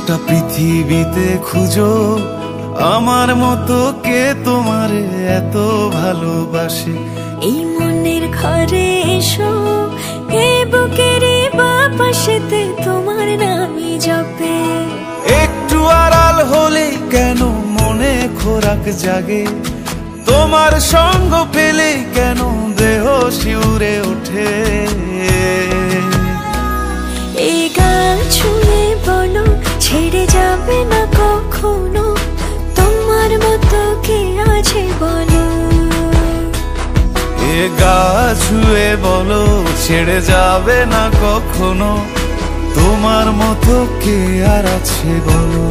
গোটা পৃথিবীতে খুঁজো আমার মতো কে তোমারে এত ভালোবাসে। এই মনের ঘরে এসো, এই বুকের বাপাশেতে তোমার নামই জপে। একটু আড়াল হলে কেন মনে খোরাক জাগে, তোমার সঙ্গ পেলে কেন দেহ শিউরে ওঠে। এই গান ছুঁয়ে বলো ছেড়ে যাবে না কখনো, তোমার মতো কে আছে বলো। এ গা ছুঁয়ে বলো ছেড়ে যাবে না কখনো, তোমার মতো কে আর আছে বলো।